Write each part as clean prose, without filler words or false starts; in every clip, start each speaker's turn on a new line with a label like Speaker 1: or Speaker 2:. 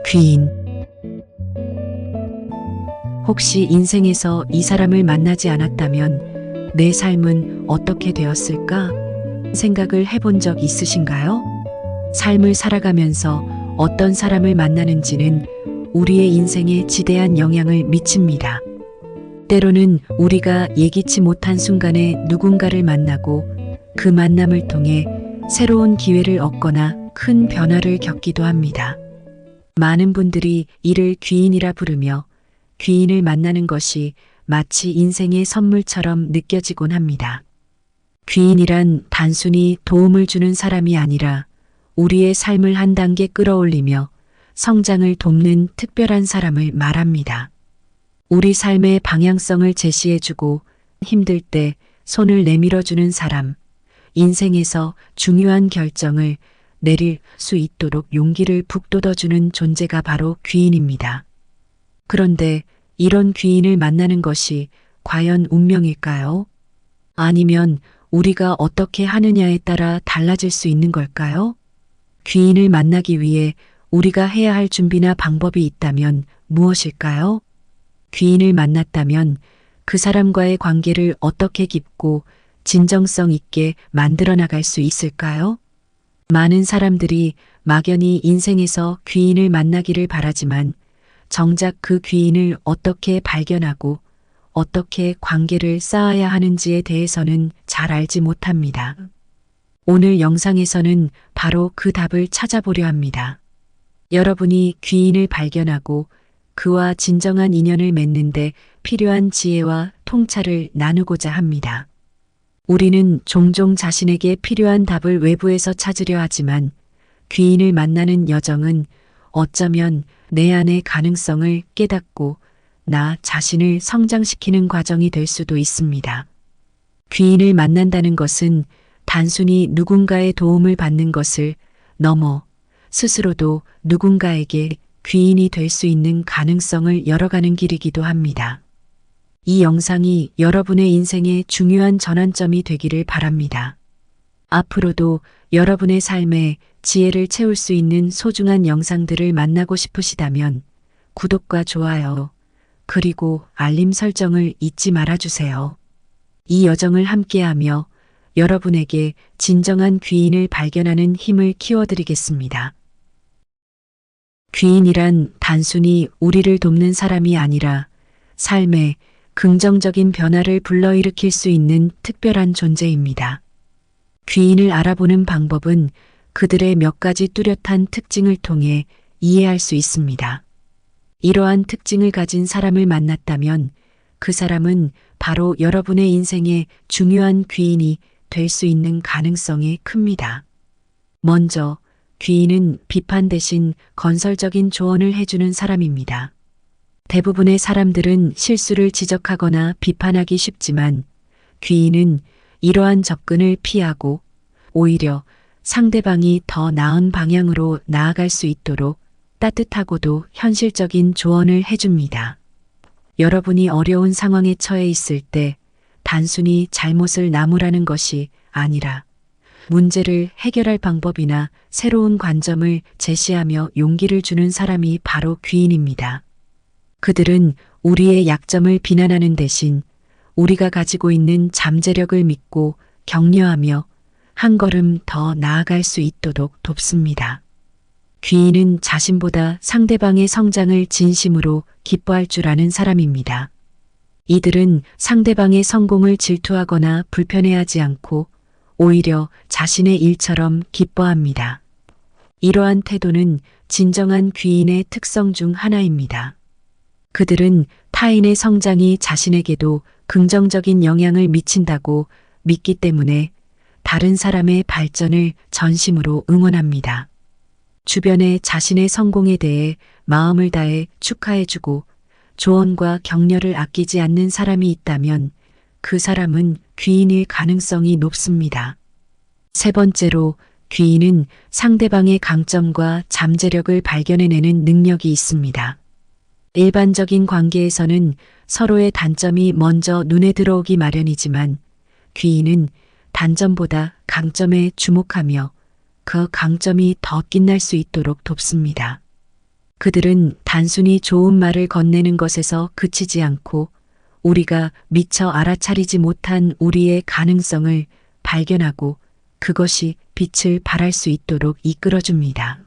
Speaker 1: 귀인. 혹시 인생에서 이 사람을 만나지 않았다면 내 삶은 어떻게 되었을까? 생각을 해본 적 있으신가요? 삶을 살아가면서 어떤 사람을 만나는지는 우리의 인생에 지대한 영향을 미칩니다. 때로는 우리가 예기치 못한 순간에 누군가를 만나고 그 만남을 통해 새로운 기회를 얻거나 큰 변화를 겪기도 합니다. 많은 분들이 이를 귀인이라 부르며 귀인을 만나는 것이 마치 인생의 선물처럼 느껴지곤 합니다. 귀인이란 단순히 도움을 주는 사람이 아니라 우리의 삶을 한 단계 끌어올리며 성장을 돕는 특별한 사람을 말합니다. 우리 삶의 방향성을 제시해주고 힘들 때 손을 내밀어주는 사람, 인생에서 중요한 결정을 내릴 수 있도록 용기를 북돋워주는 존재가 바로 귀인입니다. 그런데 이런 귀인을 만나는 것이 과연 운명일까요? 아니면 우리가 어떻게 하느냐에 따라 달라질 수 있는 걸까요? 귀인을 만나기 위해 우리가 해야 할 준비나 방법이 있다면 무엇일까요? 귀인을 만났다면 그 사람과의 관계를 어떻게 깊고 진정성 있게 만들어 나갈 수 있을까요? 많은 사람들이 막연히 인생에서 귀인을 만나기를 바라지만 정작 그 귀인을 어떻게 발견하고 어떻게 관계를 쌓아야 하는지에 대해서는 잘 알지 못합니다. 오늘 영상에서는 바로 그 답을 찾아보려 합니다. 여러분이 귀인을 발견하고 그와 진정한 인연을 맺는데 필요한 지혜와 통찰을 나누고자 합니다. 우리는 종종 자신에게 필요한 답을 외부에서 찾으려 하지만 귀인을 만나는 여정은 어쩌면 내 안의 가능성을 깨닫고 나 자신을 성장시키는 과정이 될 수도 있습니다. 귀인을 만난다는 것은 단순히 누군가의 도움을 받는 것을 넘어 스스로도 누군가에게 귀인이 될 수 있는 가능성을 열어가는 길이기도 합니다. 이 영상이 여러분의 인생의 중요한 전환점이 되기를 바랍니다. 앞으로도 여러분의 삶에 지혜를 채울 수 있는 소중한 영상들을 만나고 싶으시다면 구독과 좋아요, 그리고 알림 설정을 잊지 말아주세요. 이 여정을 함께하며 여러분에게 진정한 귀인을 발견하는 힘을 키워드리겠습니다. 귀인이란 단순히 우리를 돕는 사람이 아니라 삶에 긍정적인 변화를 불러일으킬 수 있는 특별한 존재입니다. 귀인을 알아보는 방법은 그들의 몇 가지 뚜렷한 특징을 통해 이해할 수 있습니다. 이러한 특징을 가진 사람을 만났다면 그 사람은 바로 여러분의 인생의 중요한 귀인이 될 수 있는 가능성이 큽니다. 먼저, 귀인은 비판 대신 건설적인 조언을 해주는 사람입니다. 대부분의 사람들은 실수를 지적하거나 비판하기 쉽지만 귀인은 이러한 접근을 피하고 오히려 상대방이 더 나은 방향으로 나아갈 수 있도록 따뜻하고도 현실적인 조언을 해줍니다. 여러분이 어려운 상황에 처해 있을 때 단순히 잘못을 나무라는 것이 아니라 문제를 해결할 방법이나 새로운 관점을 제시하며 용기를 주는 사람이 바로 귀인입니다. 그들은 우리의 약점을 비난하는 대신 우리가 가지고 있는 잠재력을 믿고 격려하며 한 걸음 더 나아갈 수 있도록 돕습니다. 귀인은 자신보다 상대방의 성장을 진심으로 기뻐할 줄 아는 사람입니다. 이들은 상대방의 성공을 질투하거나 불편해하지 않고 오히려 자신의 일처럼 기뻐합니다. 이러한 태도는 진정한 귀인의 특성 중 하나입니다. 그들은 타인의 성장이 자신에게도 긍정적인 영향을 미친다고 믿기 때문에 다른 사람의 발전을 전심으로 응원합니다. 주변에 자신의 성공에 대해 마음을 다해 축하해주고 조언과 격려를 아끼지 않는 사람이 있다면 그 사람은 귀인일 가능성이 높습니다. 세 번째로, 귀인은 상대방의 강점과 잠재력을 발견해내는 능력이 있습니다. 일반적인 관계에서는 서로의 단점이 먼저 눈에 들어오기 마련이지만 귀인은 단점보다 강점에 주목하며 그 강점이 더 빛날 수 있도록 돕습니다. 그들은 단순히 좋은 말을 건네는 것에서 그치지 않고 우리가 미처 알아차리지 못한 우리의 가능성을 발견하고 그것이 빛을 발할 수 있도록 이끌어줍니다.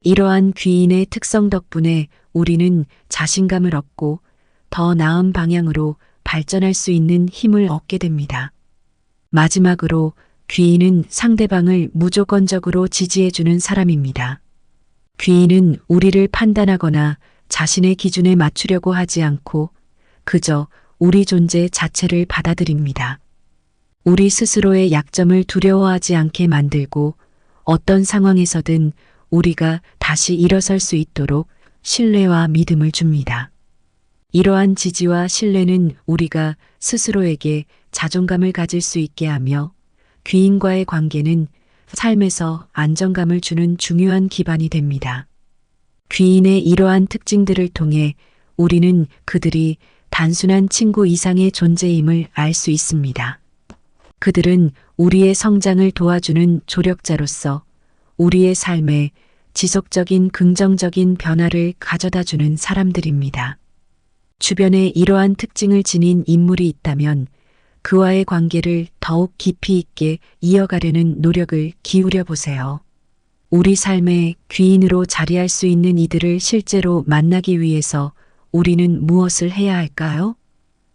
Speaker 1: 이러한 귀인의 특성 덕분에 우리는 자신감을 얻고 더 나은 방향으로 발전할 수 있는 힘을 얻게 됩니다. 마지막으로 귀인은 상대방을 무조건적으로 지지해주는 사람입니다. 귀인은 우리를 판단하거나 자신의 기준에 맞추려고 하지 않고 그저 우리 존재 자체를 받아들입니다. 우리 스스로의 약점을 두려워하지 않게 만들고 어떤 상황에서든 우리가 다시 일어설 수 있도록 신뢰와 믿음을 줍니다. 이러한 지지와 신뢰는 우리가 스스로에게 자존감을 가질 수 있게 하며 귀인과의 관계는 삶에서 안정감을 주는 중요한 기반이 됩니다. 귀인의 이러한 특징들을 통해 우리는 그들이 단순한 친구 이상의 존재임을 알 수 있습니다. 그들은 우리의 성장을 도와주는 조력자로서 우리의 삶에 지속적인 긍정적인 변화를 가져다주는 사람들입니다. 주변에 이러한 특징을 지닌 인물이 있다면 그와의 관계를 더욱 깊이 있게 이어가려는 노력을 기울여 보세요. 우리 삶에 귀인으로 자리할 수 있는 이들을 실제로 만나기 위해서 우리는 무엇을 해야 할까요?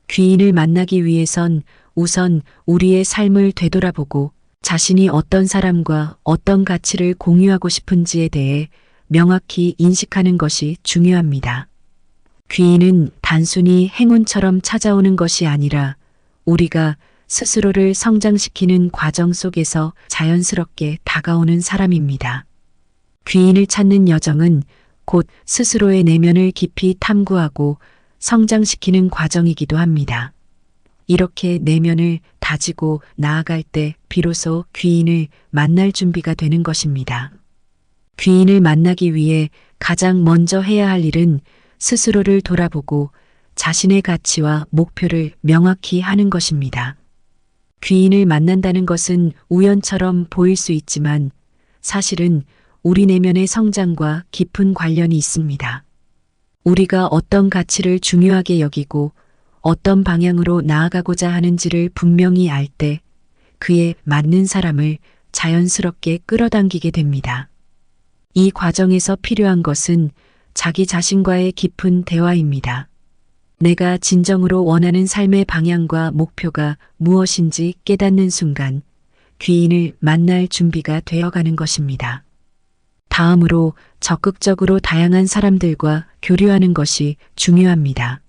Speaker 1: 귀인을 만나기 위해선 우선 우리의 삶을 되돌아보고 자신이 어떤 사람과 어떤 가치를 공유하고 싶은지에 대해 명확히 인식하는 것이 중요합니다. 귀인은 단순히 행운처럼 찾아오는 것이 아니라 우리가 스스로를 성장시키는 과정 속에서 자연스럽게 다가오는 사람입니다. 귀인을 찾는 여정은 곧 스스로의 내면을 깊이 탐구하고 성장시키는 과정이기도 합니다. 이렇게 내면을 다지고 나아갈 때 비로소 귀인을 만날 준비가 되는 것입니다. 귀인을 만나기 위해 가장 먼저 해야 할 일은 스스로를 돌아보고 자신의 가치와 목표를 명확히 하는 것입니다. 귀인을 만난다는 것은 우연처럼 보일 수 있지만 사실은 우리 내면의 성장과 깊은 관련이 있습니다. 우리가 어떤 가치를 중요하게 여기고 어떤 방향으로 나아가고자 하는지를 분명히 알 때 그에 맞는 사람을 자연스럽게 끌어당기게 됩니다. 이 과정에서 필요한 것은 자기 자신과의 깊은 대화입니다. 내가 진정으로 원하는 삶의 방향과 목표가 무엇인지 깨닫는 순간 귀인을 만날 준비가 되어가는 것입니다. 다음으로 적극적으로 다양한 사람들과 교류하는 것이 중요합니다.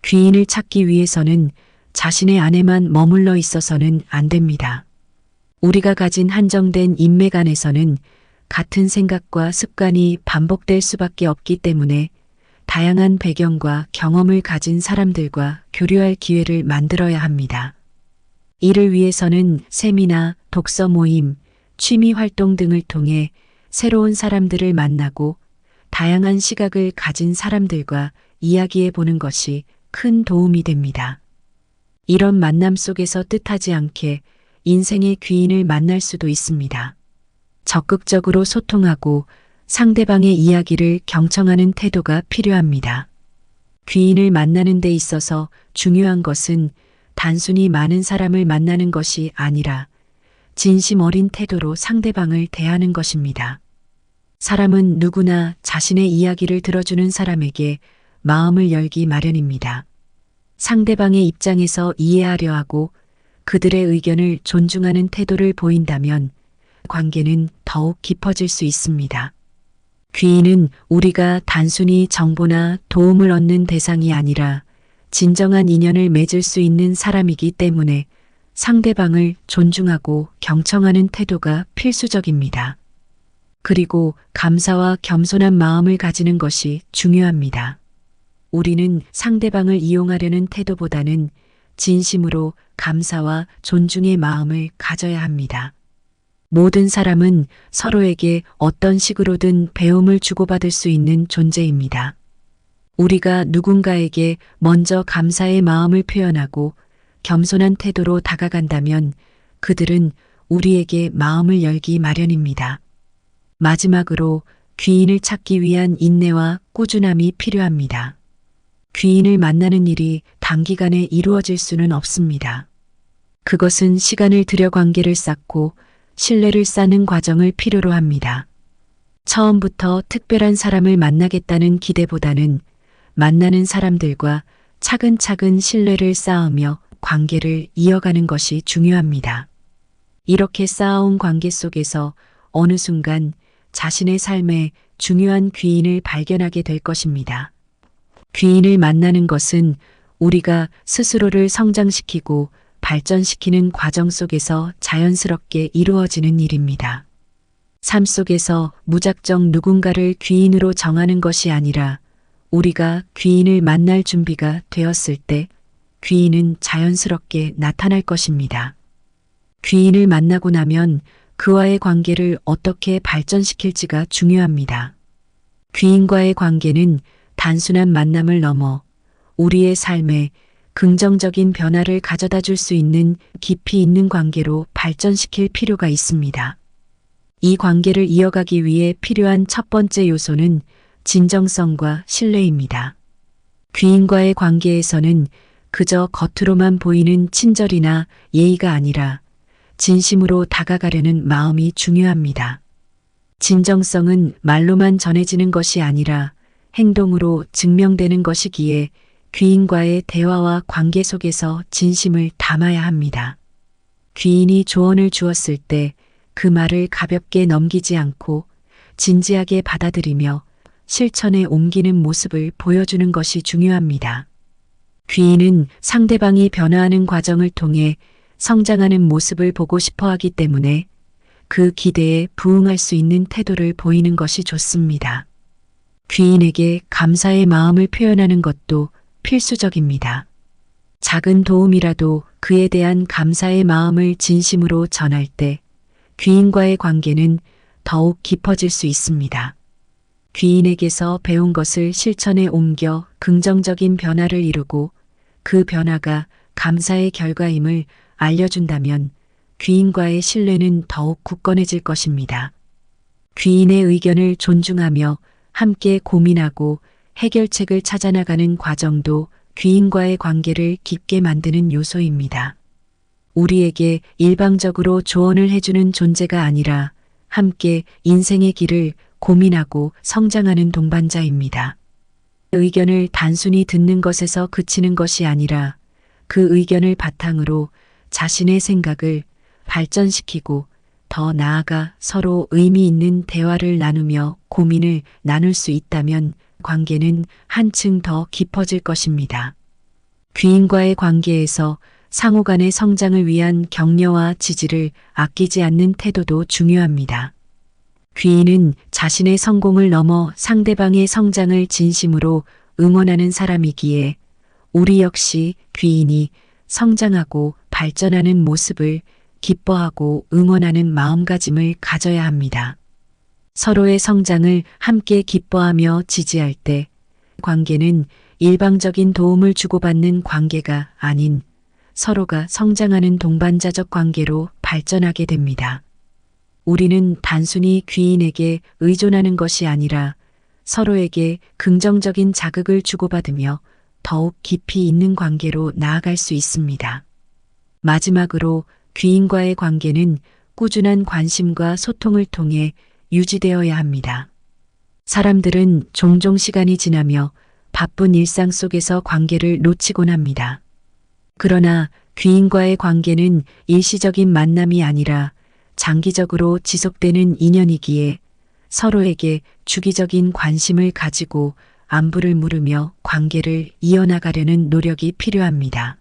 Speaker 1: 귀인을 찾기 위해서는 자신의 안에만 머물러 있어서는 안 됩니다. 우리가 가진 한정된 인맥 안에서는 같은 생각과 습관이 반복될 수밖에 없기 때문에 다양한 배경과 경험을 가진 사람들과 교류할 기회를 만들어야 합니다. 이를 위해서는 세미나, 독서 모임, 취미 활동 등을 통해 새로운 사람들을 만나고 다양한 시각을 가진 사람들과 이야기해 보는 것이 큰 도움이 됩니다. 이런 만남 속에서 뜻하지 않게 인생의 귀인을 만날 수도 있습니다. 적극적으로 소통하고 상대방의 이야기를 경청하는 태도가 필요합니다. 귀인을 만나는 데 있어서 중요한 것은 단순히 많은 사람을 만나는 것이 아니라 진심 어린 태도로 상대방을 대하는 것입니다. 사람은 누구나 자신의 이야기를 들어주는 사람에게 마음을 열기 마련입니다. 상대방의 입장에서 이해하려 하고 그들의 의견을 존중하는 태도를 보인다면 관계는 더욱 깊어질 수 있습니다. 귀인은 우리가 단순히 정보나 도움을 얻는 대상이 아니라 진정한 인연을 맺을 수 있는 사람이기 때문에 상대방을 존중하고 경청하는 태도가 필수적입니다. 그리고 감사와 겸손한 마음을 가지는 것이 중요합니다. 우리는 상대방을 이용하려는 태도보다는 진심으로 감사와 존중의 마음을 가져야 합니다. 모든 사람은 서로에게 어떤 식으로든 배움을 주고받을 수 있는 존재입니다. 우리가 누군가에게 먼저 감사의 마음을 표현하고 겸손한 태도로 다가간다면 그들은 우리에게 마음을 열기 마련입니다. 마지막으로 귀인을 찾기 위한 인내와 꾸준함이 필요합니다. 귀인을 만나는 일이 단기간에 이루어질 수는 없습니다. 그것은 시간을 들여 관계를 쌓고 신뢰를 쌓는 과정을 필요로 합니다. 처음부터 특별한 사람을 만나겠다는 기대보다는 만나는 사람들과 차근차근 신뢰를 쌓으며 관계를 이어가는 것이 중요합니다. 이렇게 쌓아온 관계 속에서 어느 순간 자신의 삶에 중요한 귀인을 발견하게 될 것입니다. 귀인을 만나는 것은 우리가 스스로를 성장시키고 발전시키는 과정 속에서 자연스럽게 이루어지는 일입니다. 삶 속에서 무작정 누군가를 귀인으로 정하는 것이 아니라 우리가 귀인을 만날 준비가 되었을 때 귀인은 자연스럽게 나타날 것입니다. 귀인을 만나고 나면 그와의 관계를 어떻게 발전시킬지가 중요합니다. 귀인과의 관계는 단순한 만남을 넘어 우리의 삶에 긍정적인 변화를 가져다 줄 수 있는 깊이 있는 관계로 발전시킬 필요가 있습니다. 이 관계를 이어가기 위해 필요한 첫 번째 요소는 진정성과 신뢰입니다. 귀인과의 관계에서는 그저 겉으로만 보이는 친절이나 예의가 아니라 진심으로 다가가려는 마음이 중요합니다. 진정성은 말로만 전해지는 것이 아니라 행동으로 증명되는 것이기에 귀인과의 대화와 관계 속에서 진심을 담아야 합니다. 귀인이 조언을 주었을 때 그 말을 가볍게 넘기지 않고 진지하게 받아들이며 실천에 옮기는 모습을 보여주는 것이 중요합니다. 귀인은 상대방이 변화하는 과정을 통해 성장하는 모습을 보고 싶어 하기 때문에 그 기대에 부응할 수 있는 태도를 보이는 것이 좋습니다. 귀인에게 감사의 마음을 표현하는 것도 필수적입니다. 작은 도움이라도 그에 대한 감사의 마음을 진심으로 전할 때 귀인과의 관계는 더욱 깊어질 수 있습니다. 귀인에게서 배운 것을 실천에 옮겨 긍정적인 변화를 이루고 그 변화가 감사의 결과임을 알려준다면 귀인과의 신뢰는 더욱 굳건해질 것입니다. 귀인의 의견을 존중하며 함께 고민하고 해결책을 찾아나가는 과정도 귀인과의 관계를 깊게 만드는 요소입니다. 우리에게 일방적으로 조언을 해주는 존재가 아니라 함께 인생의 길을 고민하고 성장하는 동반자입니다. 의견을 단순히 듣는 것에서 그치는 것이 아니라 그 의견을 바탕으로 자신의 생각을 발전시키고 더 나아가 서로 의미 있는 대화를 나누며 고민을 나눌 수 있다면 관계는 한층 더 깊어질 것입니다. 귀인과의 관계에서 상호 간의 성장을 위한 격려와 지지를 아끼지 않는 태도도 중요합니다. 귀인은 자신의 성공을 넘어 상대방의 성장을 진심으로 응원하는 사람이기에 우리 역시 귀인이 성장하고 발전하는 모습을 기뻐하고 응원하는 마음가짐을 가져야 합니다. 서로의 성장을 함께 기뻐하며 지지할 때 관계는 일방적인 도움을 주고받는 관계가 아닌 서로가 성장하는 동반자적 관계로 발전하게 됩니다. 우리는 단순히 귀인에게 의존하는 것이 아니라 서로에게 긍정적인 자극을 주고받으며 더욱 깊이 있는 관계로 나아갈 수 있습니다. 마지막으로 귀인과의 관계는 꾸준한 관심과 소통을 통해 유지되어야 합니다. 사람들은 종종 시간이 지나며 바쁜 일상 속에서 관계를 놓치곤 합니다. 그러나 귀인과의 관계는 일시적인 만남이 아니라 장기적으로 지속되는 인연이기에 서로에게 주기적인 관심을 가지고 안부를 물으며 관계를 이어나가려는 노력이 필요합니다.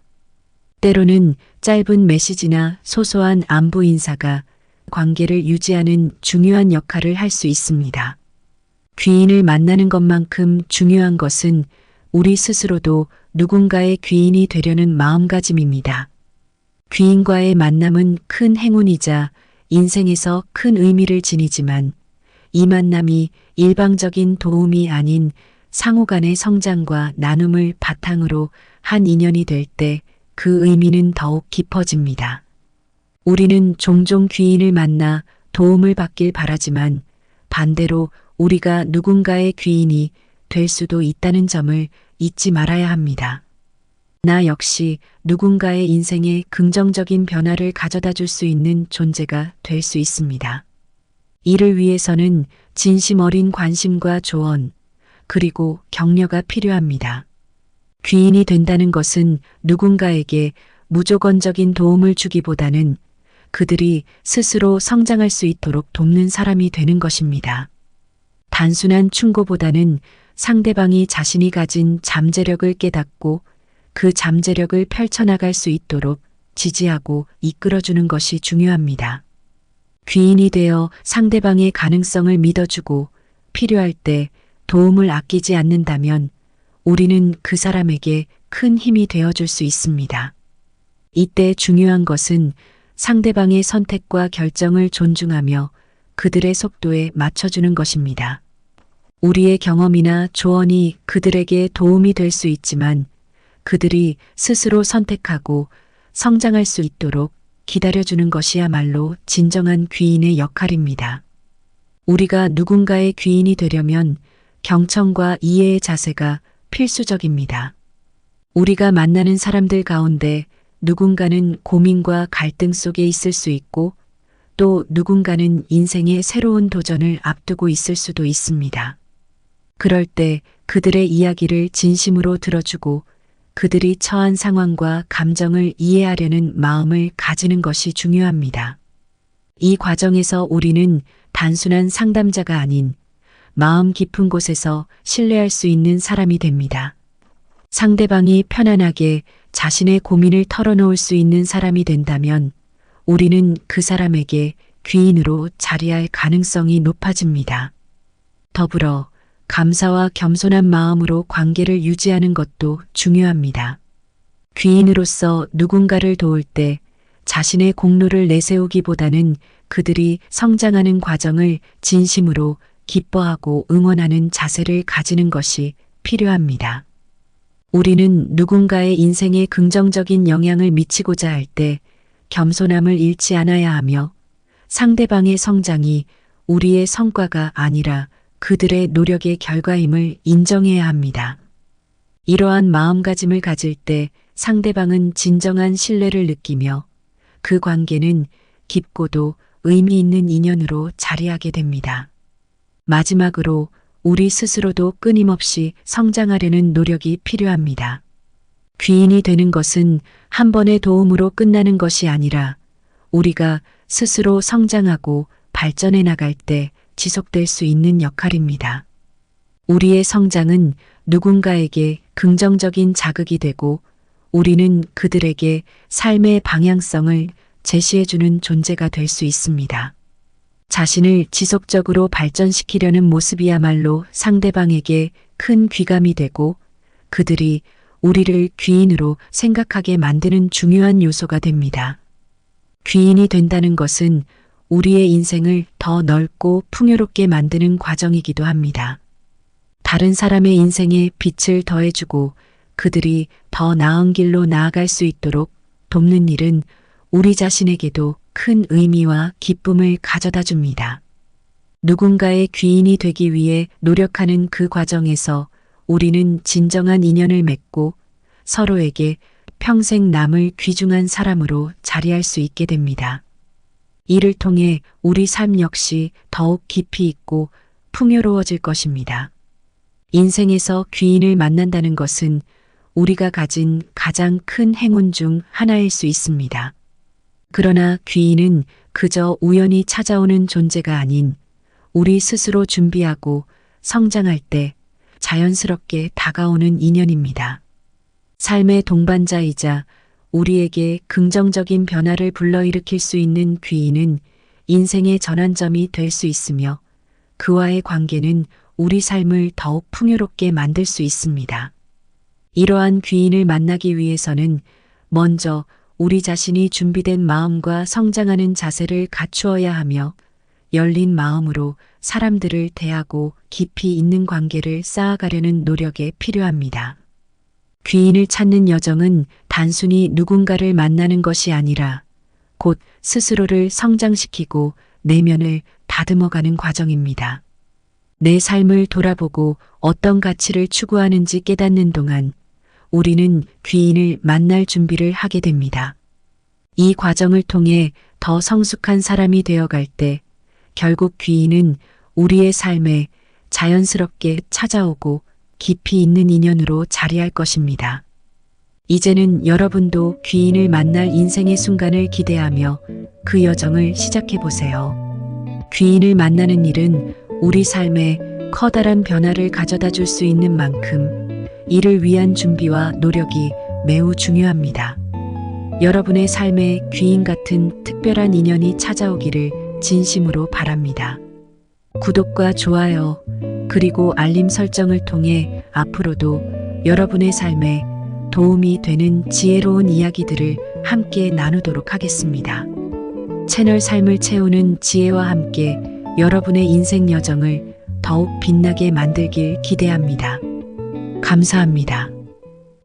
Speaker 1: 때로는 짧은 메시지나 소소한 안부 인사가 관계를 유지하는 중요한 역할을 할 수 있습니다. 귀인을 만나는 것만큼 중요한 것은 우리 스스로도 누군가의 귀인이 되려는 마음가짐입니다. 귀인과의 만남은 큰 행운이자 인생에서 큰 의미를 지니지만 이 만남이 일방적인 도움이 아닌 상호 간의 성장과 나눔을 바탕으로 한 인연이 될 때 그 의미는 더욱 깊어집니다. 우리는 종종 귀인을 만나 도움을 받길 바라지만 반대로 우리가 누군가의 귀인이 될 수도 있다는 점을 잊지 말아야 합니다. 나 역시 누군가의 인생에 긍정적인 변화를 가져다 줄 수 있는 존재가 될 수 있습니다. 이를 위해서는 진심 어린 관심과 조언, 그리고 격려가 필요합니다. 귀인이 된다는 것은 누군가에게 무조건적인 도움을 주기보다는 그들이 스스로 성장할 수 있도록 돕는 사람이 되는 것입니다. 단순한 충고보다는 상대방이 자신이 가진 잠재력을 깨닫고 그 잠재력을 펼쳐나갈 수 있도록 지지하고 이끌어주는 것이 중요합니다. 귀인이 되어 상대방의 가능성을 믿어주고 필요할 때 도움을 아끼지 않는다면 우리는 그 사람에게 큰 힘이 되어줄 수 있습니다. 이때 중요한 것은 상대방의 선택과 결정을 존중하며 그들의 속도에 맞춰주는 것입니다. 우리의 경험이나 조언이 그들에게 도움이 될 수 있지만 그들이 스스로 선택하고 성장할 수 있도록 기다려주는 것이야말로 진정한 귀인의 역할입니다. 우리가 누군가의 귀인이 되려면 경청과 이해의 자세가 필수적입니다. 우리가 만나는 사람들 가운데 누군가는 고민과 갈등 속에 있을 수 있고 또 누군가는 인생의 새로운 도전을 앞두고 있을 수도 있습니다. 그럴 때 그들의 이야기를 진심으로 들어주고 그들이 처한 상황과 감정을 이해하려는 마음을 가지는 것이 중요합니다. 이 과정에서 우리는 단순한 상담자가 아닌 마음 깊은 곳에서 신뢰할 수 있는 사람이 됩니다. 상대방이 편안하게 자신의 고민을 털어놓을 수 있는 사람이 된다면 우리는 그 사람에게 귀인으로 자리할 가능성이 높아집니다. 더불어 감사와 겸손한 마음으로 관계를 유지하는 것도 중요합니다. 귀인으로서 누군가를 도울 때 자신의 공로를 내세우기보다는 그들이 성장하는 과정을 진심으로 기뻐하고 응원하는 자세를 가지는 것이 필요합니다. 우리는 누군가의 인생에 긍정적인 영향을 미치고자 할 때 겸손함을 잃지 않아야 하며 상대방의 성장이 우리의 성과가 아니라 그들의 노력의 결과임을 인정해야 합니다. 이러한 마음가짐을 가질 때 상대방은 진정한 신뢰를 느끼며 그 관계는 깊고도 의미 있는 인연으로 자리하게 됩니다. 마지막으로 우리 스스로도 끊임없이 성장하려는 노력이 필요합니다. 귀인이 되는 것은 한 번의 도움으로 끝나는 것이 아니라 우리가 스스로 성장하고 발전해 나갈 때 지속될 수 있는 역할입니다. 우리의 성장은 누군가에게 긍정적인 자극이 되고 우리는 그들에게 삶의 방향성을 제시해주는 존재가 될 수 있습니다. 자신을 지속적으로 발전시키려는 모습이야말로 상대방에게 큰 귀감이 되고 그들이 우리를 귀인으로 생각하게 만드는 중요한 요소가 됩니다. 귀인이 된다는 것은 우리의 인생을 더 넓고 풍요롭게 만드는 과정이기도 합니다. 다른 사람의 인생에 빛을 더해주고 그들이 더 나은 길로 나아갈 수 있도록 돕는 일은 우리 자신에게도 큰 의미와 기쁨을 가져다 줍니다. 누군가의 귀인이 되기 위해 노력하는 그 과정에서 우리는 진정한 인연을 맺고 서로에게 평생 남을 귀중한 사람으로 자리할 수 있게 됩니다. 이를 통해 우리 삶 역시 더욱 깊이 있고 풍요로워질 것입니다. 인생에서 귀인을 만난다는 것은 우리가 가진 가장 큰 행운 중 하나일 수 있습니다. 그러나 귀인은 그저 우연히 찾아오는 존재가 아닌 우리 스스로 준비하고 성장할 때 자연스럽게 다가오는 인연입니다. 삶의 동반자이자 우리에게 긍정적인 변화를 불러일으킬 수 있는 귀인은 인생의 전환점이 될 수 있으며 그와의 관계는 우리 삶을 더욱 풍요롭게 만들 수 있습니다. 이러한 귀인을 만나기 위해서는 먼저 우리 자신이 준비된 마음과 성장하는 자세를 갖추어야 하며 열린 마음으로 사람들을 대하고 깊이 있는 관계를 쌓아가려는 노력에 필요합니다. 귀인을 찾는 여정은 단순히 누군가를 만나는 것이 아니라 곧 스스로를 성장시키고 내면을 다듬어가는 과정입니다. 내 삶을 돌아보고 어떤 가치를 추구하는지 깨닫는 동안 우리는 귀인을 만날 준비를 하게 됩니다. 이 과정을 통해 더 성숙한 사람이 되어갈 때 결국 귀인은 우리의 삶에 자연스럽게 찾아오고 깊이 있는 인연으로 자리할 것입니다. 이제는 여러분도 귀인을 만날 인생의 순간을 기대하며 그 여정을 시작해 보세요. 귀인을 만나는 일은 우리 삶에 커다란 변화를 가져다 줄 수 있는 만큼 이를 위한 준비와 노력이 매우 중요합니다. 여러분의 삶에 귀인 같은 특별한 인연이 찾아오기를 진심으로 바랍니다. 구독과 좋아요, 그리고 알림 설정을 통해 앞으로도 여러분의 삶에 도움이 되는 지혜로운 이야기들을 함께 나누도록 하겠습니다. 채널 삶을 채우는 지혜와 함께 여러분의 인생 여정을 더욱 빛나게 만들길 기대합니다. 감사합니다.